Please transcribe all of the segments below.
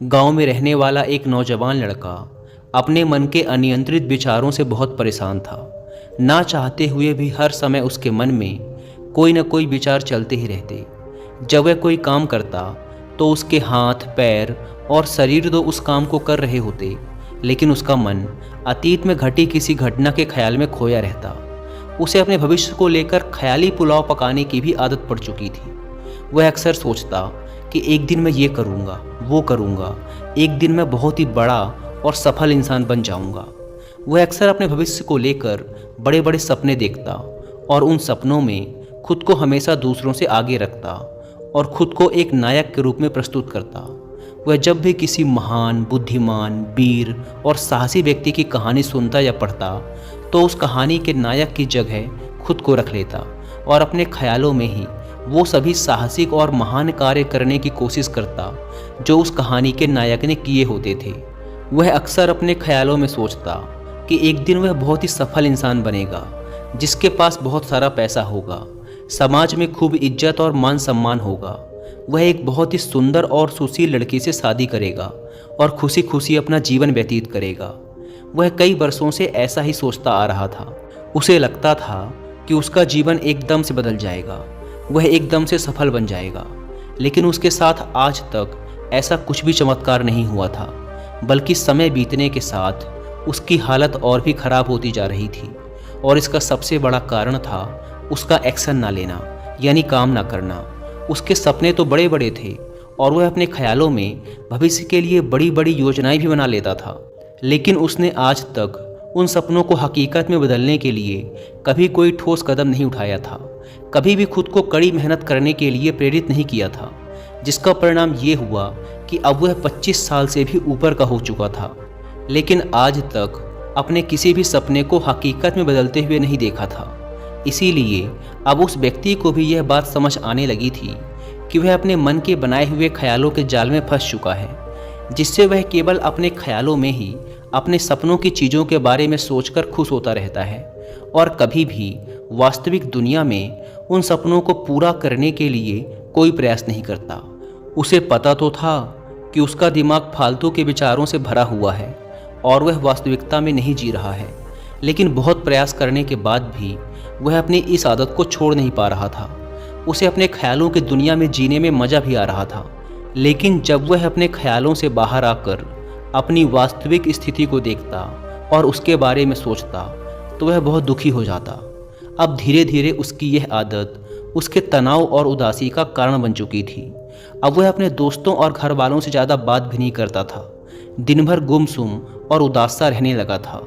गांव में रहने वाला एक नौजवान लड़का अपने मन के अनियंत्रित विचारों से बहुत परेशान था। ना चाहते हुए भी हर समय उसके मन में कोई न कोई विचार चलते ही रहते। जब वह कोई काम करता तो उसके हाथ, पैर और शरीर तो उस काम को कर रहे होते, लेकिन उसका मन अतीत में घटी किसी घटना के ख्याल में खोया रहता। उसे अपने भविष्य को लेकर ख्याली पुलाव पकाने की भी आदत पड़ चुकी थी। वह अक्सर सोचता कि एक दिन मैं ये करूँगा, वो करूँगा, एक दिन मैं बहुत ही बड़ा और सफल इंसान बन जाऊँगा। वह अक्सर अपने भविष्य को लेकर बड़े बड़े सपने देखता और उन सपनों में खुद को हमेशा दूसरों से आगे रखता और खुद को एक नायक के रूप में प्रस्तुत करता। वह जब भी किसी महान, बुद्धिमान, वीर और साहसी व्यक्ति की कहानी सुनता या पढ़ता तो उस कहानी के नायक की जगह खुद को रख लेता और अपने ख्यालों में ही वो सभी साहसिक और महान कार्य करने की कोशिश करता जो उस कहानी के नायक ने किए होते थे। वह अक्सर अपने ख्यालों में सोचता कि एक दिन वह बहुत ही सफल इंसान बनेगा, जिसके पास बहुत सारा पैसा होगा, समाज में खूब इज्जत और मान सम्मान होगा। वह एक बहुत ही सुंदर और सुशील लड़की से शादी करेगा और खुशी खुशी अपना जीवन व्यतीत करेगा। वह कई वर्षों से ऐसा ही सोचता आ रहा था। उसे लगता था कि उसका जीवन एकदम से बदल जाएगा, वह एकदम से सफल बन जाएगा। लेकिन उसके साथ आज तक ऐसा कुछ भी चमत्कार नहीं हुआ था, बल्कि समय बीतने के साथ उसकी हालत और भी खराब होती जा रही थी। और इसका सबसे बड़ा कारण था उसका एक्शन ना लेना, यानी काम ना करना। उसके सपने तो बड़े बड़े थे और वह अपने ख्यालों में भविष्य के लिए बड़ी बड़ी योजनाएं भी बना लेता था, लेकिन उसने आज तक उन सपनों को हकीकत में बदलने के लिए कभी कोई ठोस कदम नहीं उठाया था, कभी भी खुद को कड़ी मेहनत करने के लिए प्रेरित नहीं किया था। जिसका परिणाम ये हुआ कि अब वह 25 साल से भी ऊपर का हो चुका था, लेकिन आज तक अपने किसी भी सपने को हकीकत में बदलते हुए नहीं देखा था। इसीलिए अब उस व्यक्ति को भी यह बात समझ आने लगी थी कि वह अपने मन के बनाए हुए ख्यालों के जाल में फंस चुका है, जिससे वह केवल अपने ख्यालों में ही अपने सपनों की चीज़ों के बारे में सोचकर खुश होता रहता है और कभी भी वास्तविक दुनिया में उन सपनों को पूरा करने के लिए कोई प्रयास नहीं करता। उसे पता तो था कि उसका दिमाग फालतू के विचारों से भरा हुआ है और वह वास्तविकता में नहीं जी रहा है, लेकिन बहुत प्रयास करने के बाद भी वह अपनी इस आदत को छोड़ नहीं पा रहा था। उसे अपने ख्यालों की दुनिया में जीने में मज़ा भी आ रहा था, लेकिन जब वह अपने ख्यालों से बाहर आकर अपनी वास्तविक स्थिति को देखता और उसके बारे में सोचता तो वह बहुत दुखी हो जाता। अब धीरे धीरे उसकी यह आदत उसके तनाव और उदासी का कारण बन चुकी थी। अब वह अपने दोस्तों और घर वालों से ज़्यादा बात भी नहीं करता था। दिन भर गुमसुम और उदास सा रहने लगा था।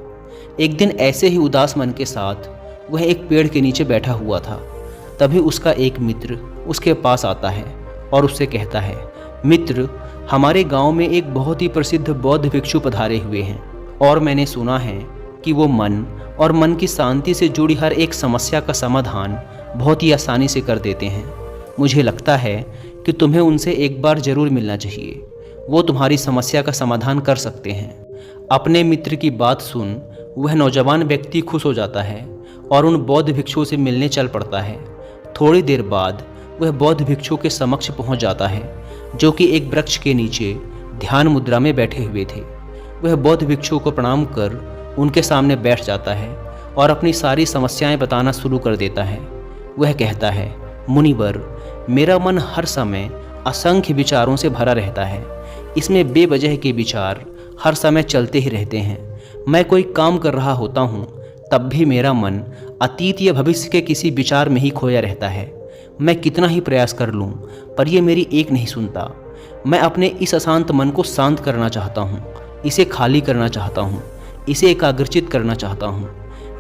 एक दिन ऐसे ही उदास मन के साथ वह एक पेड़ के नीचे बैठा हुआ था। तभी उसका एक मित्र उसके पास आता है और उससे कहता है, मित्र, हमारे गांव में एक बहुत ही प्रसिद्ध बौद्ध भिक्षु पधारे हुए हैं और मैंने सुना है कि वो मन और मन की शांति से जुड़ी हर एक समस्या का समाधान बहुत ही आसानी से कर देते हैं। मुझे लगता है कि तुम्हें उनसे एक बार ज़रूर मिलना चाहिए, वो तुम्हारी समस्या का समाधान कर सकते हैं। अपने मित्र की बात सुन वह नौजवान व्यक्ति खुश हो जाता है और उन बौद्ध भिक्षु से मिलने चल पड़ता है। थोड़ी देर बाद वह बौद्ध भिक्षु के समक्ष पहुंच जाता है, जो कि एक वृक्ष के नीचे ध्यान मुद्रा में बैठे हुए थे। वह बौद्ध भिक्षु को प्रणाम कर उनके सामने बैठ जाता है और अपनी सारी समस्याएं बताना शुरू कर देता है। वह कहता है, मुनिवर, मेरा मन हर समय असंख्य विचारों से भरा रहता है। इसमें बेवजह के विचार हर समय चलते ही रहते हैं। मैं कोई काम कर रहा होता हूँ तब भी मेरा मन अतीत या भविष्य के किसी विचार में ही खोया रहता है। मैं कितना ही प्रयास कर लूँ पर यह मेरी एक नहीं सुनता। मैं अपने इस अशांत मन को शांत करना चाहता हूँ, इसे खाली करना चाहता हूँ, इसे एकाग्रचित करना चाहता हूँ,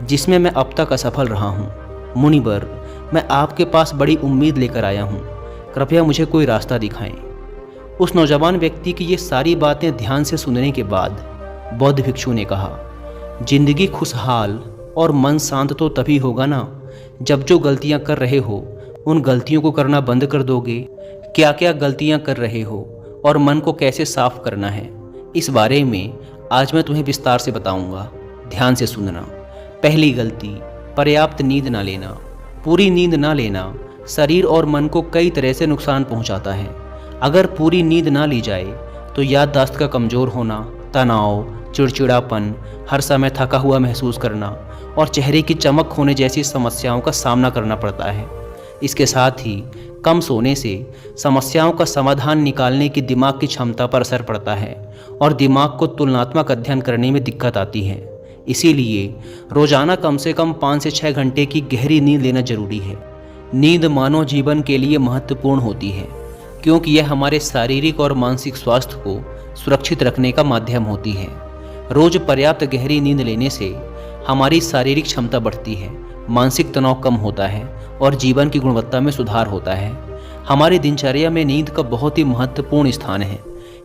जिसमें मैं अब तक असफल रहा हूँ। मुनिवर, मैं आपके पास बड़ी उम्मीद लेकर आया हूँ, कृपया मुझे कोई रास्ता दिखाएं। उस नौजवान व्यक्ति की ये सारी बातें ध्यान से सुनने के बाद बौद्ध भिक्षु ने कहा, जिंदगी खुशहाल और मन शांत तो तभी होगा ना जब जो गलतियाँ कर रहे हो उन गलतियों को करना बंद कर दोगे। क्या क्या गलतियाँ कर रहे हो और मन को कैसे साफ करना है, इस बारे में आज मैं तुम्हें विस्तार से बताऊंगा। ध्यान से सुनना। पहली गलती, पर्याप्त नींद ना लेना। पूरी नींद ना लेना शरीर और मन को कई तरह से नुकसान पहुंचाता है। अगर पूरी नींद ना ली जाए तो याददाश्त का कमज़ोर होना, तनाव, चिड़चिड़ापन, हर समय थका हुआ महसूस करना और चेहरे की चमक खोने जैसी समस्याओं का सामना करना पड़ता है। इसके साथ ही कम सोने से समस्याओं का समाधान निकालने की दिमाग की क्षमता पर असर पड़ता है और दिमाग को तुलनात्मक अध्ययन करने में दिक्कत आती है। इसीलिए रोज़ाना कम से कम 5 से 6 घंटे की गहरी नींद लेना जरूरी है। नींद मानव जीवन के लिए महत्वपूर्ण होती है क्योंकि यह हमारे शारीरिक और मानसिक स्वास्थ्य को सुरक्षित रखने का माध्यम होती है। रोज पर्याप्त गहरी नींद लेने से हमारी शारीरिक क्षमता बढ़ती है, मानसिक तनाव कम होता है और जीवन की गुणवत्ता में सुधार होता है। हमारी दिनचर्या में नींद का बहुत ही महत्वपूर्ण स्थान है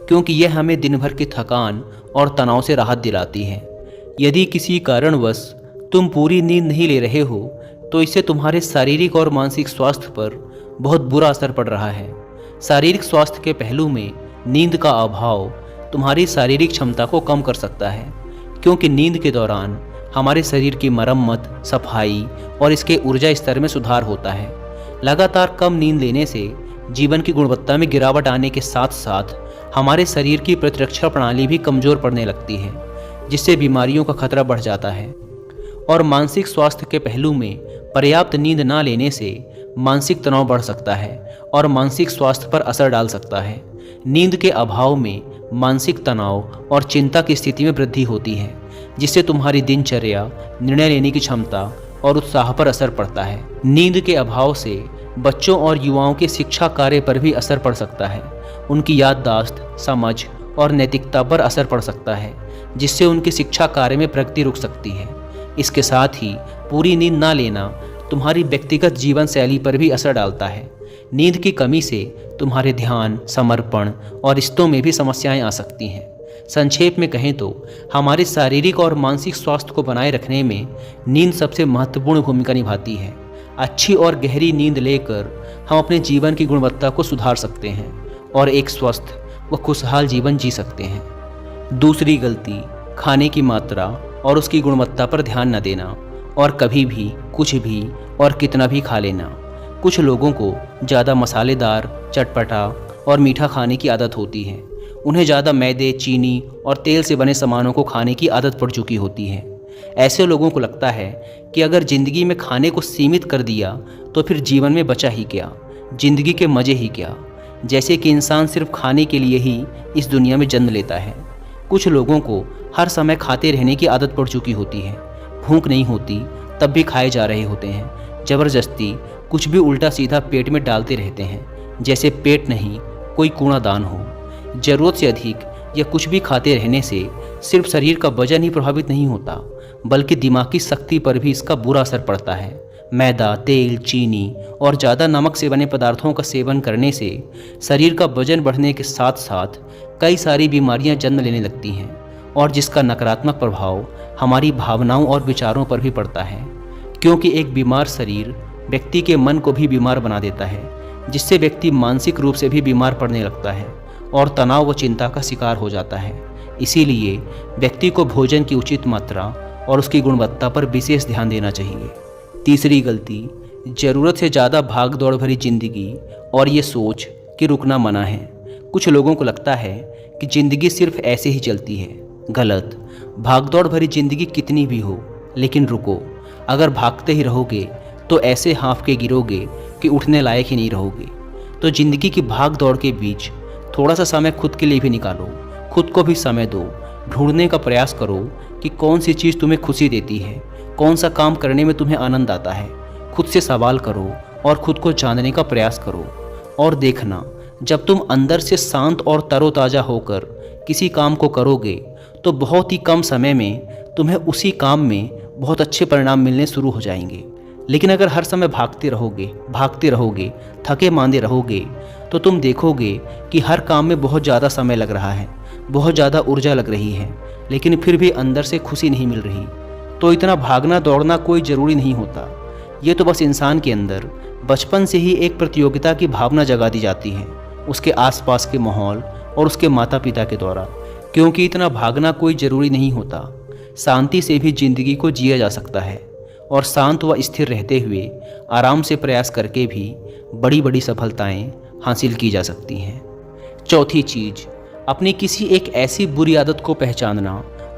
क्योंकि यह हमें दिन भर की थकान और तनाव से राहत दिलाती है। यदि किसी कारणवश तुम पूरी नींद नहीं ले रहे हो तो इससे तुम्हारे शारीरिक और मानसिक स्वास्थ्य पर बहुत बुरा असर पड़ रहा है। शारीरिक स्वास्थ्य के पहलू में नींद का अभाव तुम्हारी शारीरिक क्षमता को कम कर सकता है क्योंकि नींद के दौरान हमारे शरीर की मरम्मत, सफाई और इसके ऊर्जा स्तर में सुधार होता है। लगातार कम नींद लेने से जीवन की गुणवत्ता में गिरावट आने के साथ साथ हमारे शरीर की प्रतिरक्षा प्रणाली भी कमज़ोर पड़ने लगती है, जिससे बीमारियों का खतरा बढ़ जाता है। और मानसिक स्वास्थ्य के पहलू में पर्याप्त नींद ना लेने से मानसिक तनाव बढ़ सकता है और मानसिक स्वास्थ्य पर असर डाल सकता है। नींद के अभाव में मानसिक तनाव और चिंता की स्थिति में वृद्धि होती है, जिससे तुम्हारी दिनचर्या, निर्णय लेने की क्षमता और उत्साह पर असर पड़ता है। नींद के अभाव से बच्चों और युवाओं के शिक्षा कार्य पर भी असर पड़ सकता है। उनकी याददाश्त, समझ और नैतिकता पर असर पड़ सकता है, जिससे उनकी शिक्षा कार्य में प्रगति रुक सकती है। इसके साथ ही पूरी नींद ना लेना तुम्हारी व्यक्तिगत जीवन शैली पर भी असर डालता है। नींद की कमी से तुम्हारे ध्यान, समर्पण और रिश्तों में भी समस्याएं आ सकती हैं। संक्षेप में कहें तो हमारे शारीरिक और मानसिक स्वास्थ्य को बनाए रखने में नींद सबसे महत्वपूर्ण भूमिका निभाती है। अच्छी और गहरी नींद लेकर हम अपने जीवन की गुणवत्ता को सुधार सकते हैं और एक स्वस्थ व खुशहाल जीवन जी सकते हैं। दूसरी गलती, खाने की मात्रा और उसकी गुणवत्ता पर ध्यान न देना और कभी भी कुछ भी और कितना भी खा लेना। कुछ लोगों को ज़्यादा मसालेदार, चटपटा और मीठा खाने की आदत होती है। उन्हें ज़्यादा मैदे, चीनी और तेल से बने सामानों को खाने की आदत पड़ चुकी होती है। ऐसे लोगों को लगता है कि अगर ज़िंदगी में खाने को सीमित कर दिया तो फिर जीवन में बचा ही क्या, ज़िंदगी के मज़े ही क्या, जैसे कि इंसान सिर्फ खाने के लिए ही इस दुनिया में जन्म लेता है। कुछ लोगों को हर समय खाते रहने की आदत पड़ चुकी होती है। भूख नहीं होती तब भी खाए जा रहे होते हैं। ज़बरदस्ती कुछ भी उल्टा सीधा पेट में डालते रहते हैं, जैसे पेट नहीं कोई कूड़ादान हो। ज़रूरत से अधिक या कुछ भी खाते रहने से सिर्फ शरीर का वजन ही प्रभावित नहीं होता, बल्कि दिमागी शक्ति पर भी इसका बुरा असर पड़ता है। मैदा, तेल, चीनी और ज़्यादा नमक से बने पदार्थों का सेवन करने से शरीर का वजन बढ़ने के साथ साथ कई सारी बीमारियां जन्म लेने लगती हैं और जिसका नकारात्मक प्रभाव हमारी भावनाओं और विचारों पर भी पड़ता है, क्योंकि एक बीमार शरीर व्यक्ति के मन को भी बीमार बना देता है, जिससे व्यक्ति मानसिक रूप से भी बीमार पड़ने लगता है और तनाव व चिंता का शिकार हो जाता है। इसीलिए व्यक्ति को भोजन की उचित मात्रा और उसकी गुणवत्ता पर विशेष ध्यान देना चाहिए। तीसरी गलती, ज़रूरत से ज़्यादा भाग दौड़ भरी जिंदगी और ये सोच कि रुकना मना है। कुछ लोगों को लगता है कि ज़िंदगी सिर्फ ऐसे ही चलती है। गलत। भागदौड़ भरी जिंदगी कितनी भी हो, लेकिन रुको। अगर भागते ही रहोगे तो ऐसे हाँफ के गिरोगे कि उठने लायक ही नहीं रहोगे। तो ज़िंदगी की भाग दौड़ के बीच थोड़ा सा समय खुद के लिए भी निकालो, खुद को भी समय दो। ढूंढने का प्रयास करो कि कौन सी चीज़ तुम्हें खुशी देती है, कौन सा काम करने में तुम्हें आनंद आता है। खुद से सवाल करो और खुद को जानने का प्रयास करो। और देखना, जब तुम अंदर से शांत और तरोताज़ा होकर किसी काम को करोगे तो बहुत ही कम समय में तुम्हें उसी काम में बहुत अच्छे परिणाम मिलने शुरू हो जाएंगे। लेकिन अगर हर समय भागते रहोगे, थके मांदे रहोगे, तो तुम देखोगे कि हर काम में बहुत ज़्यादा समय लग रहा है, बहुत ज़्यादा ऊर्जा लग रही है, लेकिन फिर भी अंदर से खुशी नहीं मिल रही। तो इतना भागना दौड़ना कोई ज़रूरी नहीं होता। ये तो बस इंसान के अंदर बचपन से ही एक प्रतियोगिता की भावना जगा दी जाती है, उसके आसपास के माहौल और उसके माता पिता के द्वारा। क्योंकि इतना भागना कोई ज़रूरी नहीं होता। शांति से भी ज़िंदगी को जिया जा सकता है और शांत व स्थिर रहते हुए आराम से प्रयास करके भी बड़ी बड़ी सफलताएं हासिल की जा सकती हैं। चौथी चीज़, अपनी किसी एक ऐसी बुरी आदत को पहचानना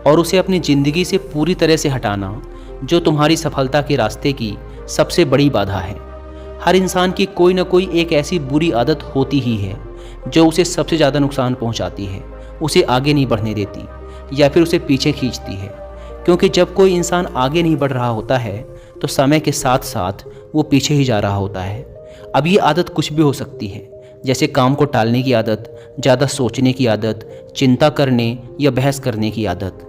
और उसे अपनी ज़िंदगी से पूरी तरह से हटाना जो तुम्हारी सफलता के रास्ते की सबसे बड़ी बाधा है। हर इंसान की कोई ना कोई एक ऐसी बुरी आदत होती ही है जो उसे सबसे ज़्यादा नुकसान पहुंचाती है, उसे आगे नहीं बढ़ने देती या फिर उसे पीछे खींचती है। क्योंकि जब कोई इंसान आगे नहीं बढ़ रहा होता है तो समय के साथ साथ वो पीछे ही जा रहा होता है। अब ये आदत कुछ भी हो सकती है, जैसे काम को टालने की आदत, ज़्यादा सोचने की आदत, चिंता करने या बहस करने की आदत।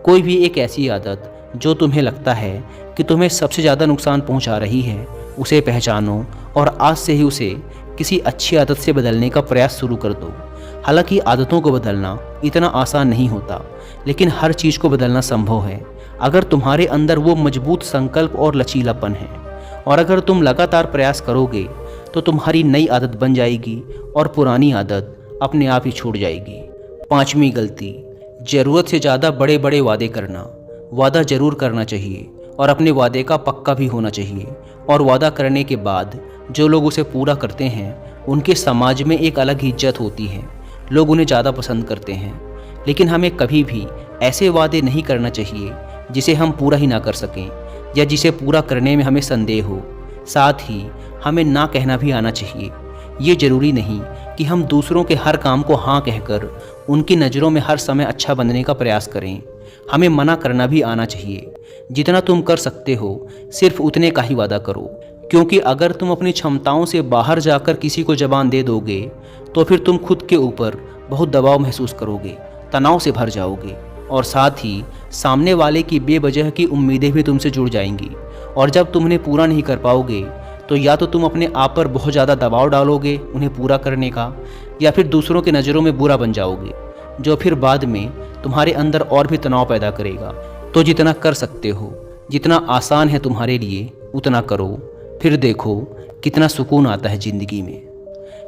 कोई भी एक ऐसी आदत जो तुम्हें लगता है कि तुम्हें सबसे ज़्यादा नुकसान पहुंचा रही है, उसे पहचानो और आज से ही उसे किसी अच्छी आदत से बदलने का प्रयास शुरू कर दो। हालांकि आदतों को बदलना इतना आसान नहीं होता, लेकिन हर चीज़ को बदलना संभव है अगर तुम्हारे अंदर वो मजबूत संकल्प और लचीलापन है। और अगर तुम लगातार प्रयास करोगे तो तुम्हारी नई आदत बन जाएगी और पुरानी आदत अपने आप ही छूट जाएगी। 5वीं गलती, ज़रूरत से ज़्यादा बड़े बड़े वादे करना। वादा ज़रूर करना चाहिए और अपने वादे का पक्का भी होना चाहिए। और वादा करने के बाद जो लोग उसे पूरा करते हैं उनके समाज में एक अलग ही इज्जत होती है, लोग उन्हें ज़्यादा पसंद करते हैं। लेकिन हमें कभी भी ऐसे वादे नहीं करना चाहिए जिसे हम पूरा ही ना कर सकें या जिसे पूरा करने में हमें संदेह हो। साथ ही हमें ना कहना भी आना चाहिए। ये ज़रूरी नहीं कि हम दूसरों के हर काम को हाँ कहकर उनकी नज़रों में हर समय अच्छा बनने का प्रयास करें। हमें मना करना भी आना चाहिए। जितना तुम कर सकते हो सिर्फ उतने का ही वादा करो, क्योंकि अगर तुम अपनी क्षमताओं से बाहर जाकर किसी को जबान दे दोगे तो फिर तुम खुद के ऊपर बहुत दबाव महसूस करोगे, तनाव से भर जाओगे और साथ ही सामने वाले की बेवजह की उम्मीदें भी तुमसे जुड़ जाएंगी। और जब तुम उन्हें पूरा नहीं कर पाओगे तो या तो तुम अपने आप पर बहुत ज़्यादा दबाव डालोगे उन्हें पूरा करने का, या फिर दूसरों की नज़रों में बुरा बन जाओगे, जो फिर बाद में तुम्हारे अंदर और भी तनाव पैदा करेगा। तो जितना कर सकते हो, जितना आसान है तुम्हारे लिए, उतना करो, फिर देखो कितना सुकून आता है ज़िंदगी में।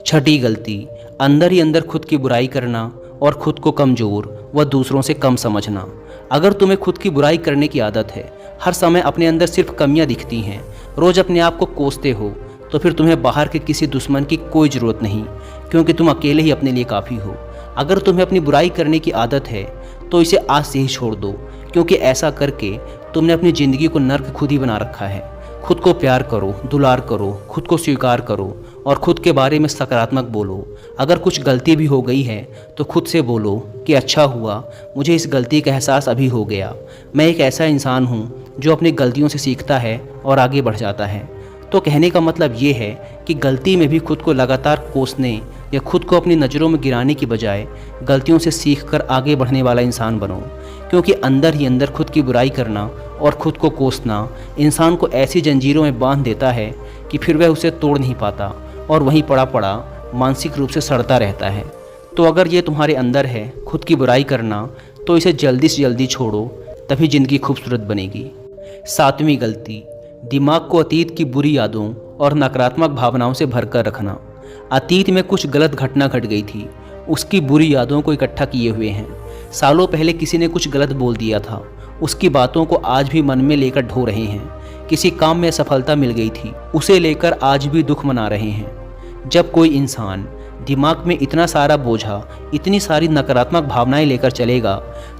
6ठी गलती, अंदर ही अंदर खुद की बुराई करना और खुद को कमज़ोर व दूसरों से कम समझना। अगर तुम्हें खुद की बुराई करने की आदत है, हर समय अपने अंदर सिर्फ कमियां दिखती हैं, रोज़ अपने आप को कोसते हो, तो फिर तुम्हें बाहर के किसी दुश्मन की कोई ज़रूरत नहीं, क्योंकि तुम अकेले ही अपने लिए काफ़ी हो। अगर तुम्हें अपनी बुराई करने की आदत है तो इसे आज से ही छोड़ दो, क्योंकि ऐसा करके तुमने अपनी ज़िंदगी को नर्क खुद ही बना रखा है। खुद को प्यार करो, दुलार करो, खुद को स्वीकार करो और खुद के बारे में सकारात्मक बोलो। अगर कुछ गलती भी हो गई है तो खुद से बोलो कि अच्छा हुआ, मुझे इस गलती का एहसास अभी हो गया। मैं एक ऐसा इंसान हूँ जो अपनी गलतियों से सीखता है और आगे बढ़ जाता है। तो कहने का मतलब ये है कि गलती में भी खुद को लगातार कोसने या खुद को अपनी नज़रों में गिराने की बजाय गलतियों से सीखकर आगे बढ़ने वाला इंसान बनो, क्योंकि अंदर ही अंदर खुद की बुराई करना और खुद को कोसना इंसान को ऐसी जंजीरों में बांध देता है कि फिर वह उसे तोड़ नहीं पाता और वहीं पड़ा पड़ा मानसिक रूप से सड़ता रहता है। तो अगर ये तुम्हारे अंदर है खुद की बुराई करना, तो इसे जल्दी से जल्दी छोड़ो, तभी ज़िंदगी खूबसूरत बनेगी। 7वीं गलती, दिमाग को अतीत की बुरी यादों और नकारात्मक भावनाओं से भरकर रखना। अतीत में कुछ गलत घटना घट गई थी, उसकी बुरी यादों को इकट्ठा किए हुए हैं। सालों पहले किसी ने कुछ गलत बोल दिया था, उसकी बातों को आज भी मन में लेकर ढो रहे हैं। किसी काम में सफलता मिल गई थी, उसे लेकर आज भी दुख मना रहे हैं। जब कोई इंसान दिमाग में इतना सारा बोझा, इतनी सारी नकारात्मक भावनाएं लेकर चलेगा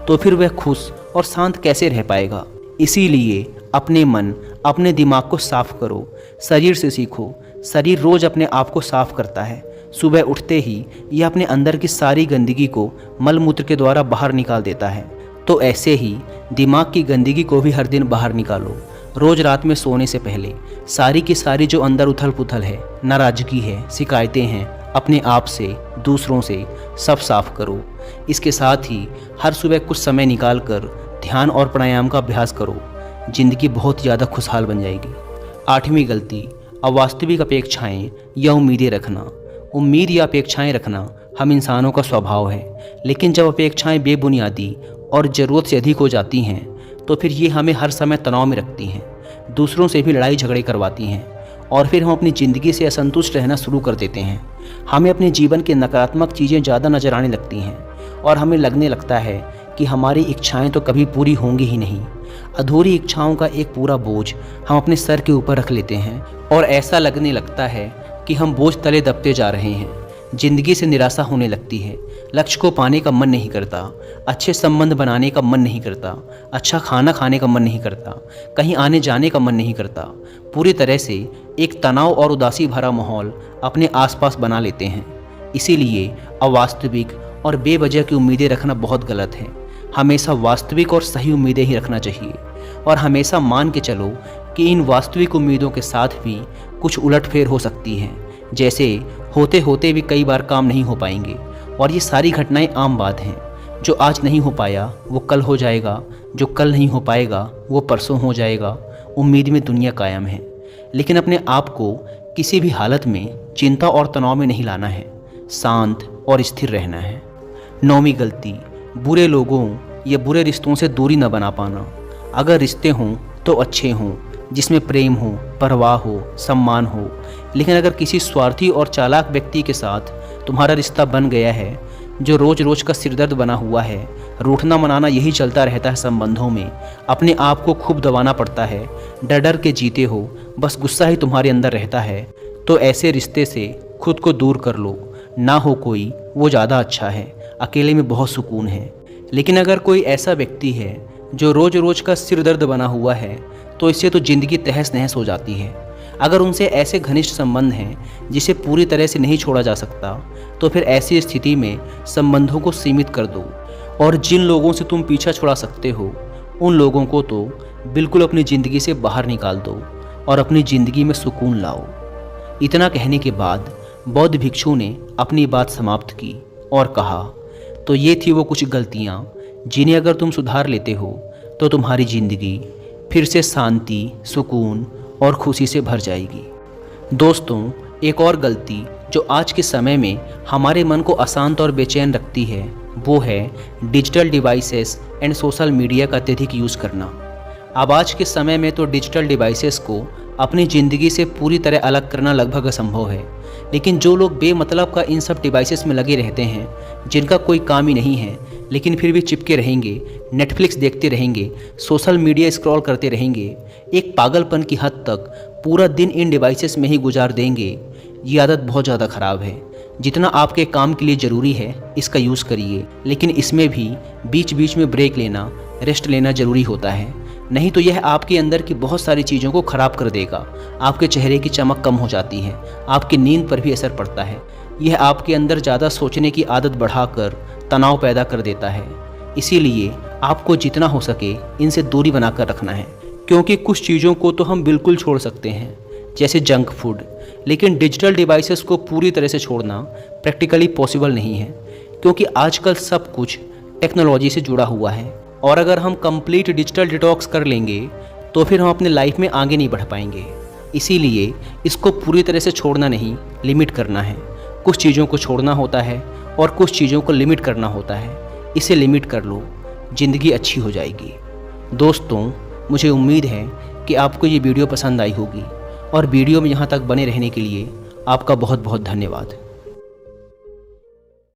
तो फिर वह खुश और शांत कैसे रह पाएगा। इसीलिए अपने मन, अपने दिमाग को साफ करो। शरीर से सीखो। शरीर रोज़ अपने आप को साफ करता है। सुबह उठते ही यह अपने अंदर की सारी गंदगी को मल मूत्र के द्वारा बाहर निकाल देता है। तो ऐसे ही दिमाग की गंदगी को भी हर दिन बाहर निकालो। रोज़ रात में सोने से पहले सारी की सारी जो अंदर उथल पुथल है, नाराज़गी है, शिकायतें हैं, अपने आप से, दूसरों से, सब साफ करो। इसके साथ ही हर सुबह कुछ समय निकाल कर ध्यान और प्राणायाम का अभ्यास करो। ज़िंदगी बहुत ज़्यादा खुशहाल बन जाएगी। 8वीं गलती, अवास्तविक अपेक्षाएं या उम्मीदें रखना। उम्मीद या अपेक्षाएं रखना हम इंसानों का स्वभाव है, लेकिन जब अपेक्षाएं बेबुनियादी और ज़रूरत से अधिक हो जाती हैं तो फिर ये हमें हर समय तनाव में रखती हैं, दूसरों से भी लड़ाई झगड़े करवाती हैं और फिर हम अपनी ज़िंदगी से असंतुष्ट रहना शुरू कर देते हैं। हमें अपने जीवन के नकारात्मक चीज़ें ज़्यादा नज़र आने लगती हैं और हमें लगने लगता है कि हमारी इच्छाएं तो कभी पूरी होंगी ही नहीं। अधूरी इच्छाओं का एक पूरा बोझ हम अपने सर के ऊपर रख लेते हैं और ऐसा लगने लगता है कि हम बोझ तले दबते जा रहे हैं। ज़िंदगी से निराशा होने लगती है। लक्ष्य को पाने का मन नहीं करता, अच्छे संबंध बनाने का मन नहीं करता, अच्छा खाना खाने का मन नहीं करता, कहीं आने जाने का मन नहीं करता। पूरी तरह से एक तनाव और उदासी भरा माहौल अपने आसपास बना लेते हैं। इसीलिए अवास्तविक और बेवजह की उम्मीदें रखना बहुत गलत है। हमेशा वास्तविक और सही उम्मीदें ही रखना चाहिए और हमेशा मान के चलो कि इन वास्तविक उम्मीदों के साथ भी कुछ उलटफेर हो सकती हैं। जैसे होते होते भी कई बार काम नहीं हो पाएंगे और ये सारी घटनाएं आम बात हैं। जो आज नहीं हो पाया वो कल हो जाएगा, जो कल नहीं हो पाएगा वो परसों हो जाएगा। उम्मीद में दुनिया कायम है, लेकिन अपने आप को किसी भी हालत में चिंता और तनाव में नहीं लाना है। शांत और स्थिर रहना है। 9वीं गलती, बुरे लोगों या बुरे रिश्तों से दूरी न बना पाना। अगर रिश्ते हों तो अच्छे हों, जिसमें प्रेम हो, परवाह हो, सम्मान हो। लेकिन अगर किसी स्वार्थी और चालाक व्यक्ति के साथ तुम्हारा रिश्ता बन गया है, जो रोज़ रोज़ का सिरदर्द बना हुआ है, रूठना मनाना यही चलता रहता है संबंधों में, अपने आप को खूब दबाना पड़ता है, डर डर के जीते हो, बस गुस्सा ही तुम्हारे अंदर रहता है, तो ऐसे रिश्ते से खुद को दूर कर लो। ना हो कोई वो ज़्यादा अच्छा है, अकेले में बहुत सुकून है। लेकिन अगर कोई ऐसा व्यक्ति है जो रोज़ रोज़ का सिर दर्द बना हुआ है, तो इससे तो ज़िंदगी तहस नहस हो जाती है। अगर उनसे ऐसे घनिष्ठ संबंध हैं जिसे पूरी तरह से नहीं छोड़ा जा सकता, तो फिर ऐसी स्थिति में संबंधों को सीमित कर दो और जिन लोगों से तुम पीछा छुड़ा सकते हो उन लोगों को तो बिल्कुल अपनी ज़िंदगी से बाहर निकाल दो और अपनी ज़िंदगी में सुकून लाओ। इतना कहने के बाद बौद्ध भिक्षु ने अपनी बात समाप्त की और कहा, तो ये थी वो कुछ गलतियाँ जिन्हें अगर तुम सुधार लेते हो तो तुम्हारी ज़िंदगी फिर से शांति, सुकून और खुशी से भर जाएगी। दोस्तों, एक और गलती जो आज के समय में हमारे मन को अशांत और बेचैन रखती है वो है digital devices and social media का अत्यधिक यूज़ करना। अब आज के समय में तो डिजिटल डिवाइसेस को अपनी ज़िंदगी से पूरी तरह अलग करना लगभग असंभव है। लेकिन जो लोग बेमतलब का इन सब डिवाइसेस में लगे रहते हैं, जिनका कोई काम ही नहीं है, लेकिन फिर भी चिपके रहेंगे, नेटफ्लिक्स देखते रहेंगे, सोशल मीडिया स्क्रॉल करते रहेंगे, एक पागलपन की हद तक पूरा दिन इन डिवाइसेस में ही गुजार देंगे, ये आदत बहुत ज़्यादा ख़राब है। जितना आपके काम के लिए ज़रूरी है इसका यूज़ करिए, लेकिन इसमें भी बीच बीच में ब्रेक लेना, रेस्ट लेना ज़रूरी होता है। नहीं तो यह आपके अंदर की बहुत सारी चीज़ों को ख़राब कर देगा। आपके चेहरे की चमक कम हो जाती है, आपकी नींद पर भी असर पड़ता है। यह आपके अंदर ज़्यादा सोचने की आदत बढ़ाकर तनाव पैदा कर देता है। इसीलिए आपको जितना हो सके इनसे दूरी बनाकर रखना है, क्योंकि कुछ चीज़ों को तो हम बिल्कुल छोड़ सकते हैं, जैसे जंक फूड, लेकिन डिजिटल डिवाइसेस को पूरी तरह से छोड़ना प्रैक्टिकली पॉसिबल नहीं है, क्योंकि आजकल सब कुछ टेक्नोलॉजी से जुड़ा हुआ है। और अगर हम कंप्लीट डिजिटल डिटॉक्स कर लेंगे तो फिर हम अपने लाइफ में आगे नहीं बढ़ पाएंगे। इसीलिए इसको पूरी तरह से छोड़ना नहीं, लिमिट करना है। कुछ चीज़ों को छोड़ना होता है और कुछ चीज़ों को लिमिट करना होता है। इसे लिमिट कर लो, ज़िंदगी अच्छी हो जाएगी। दोस्तों, मुझे उम्मीद है कि आपको ये वीडियो पसंद आई होगी और वीडियो में यहाँ तक बने रहने के लिए आपका बहुत बहुत धन्यवाद।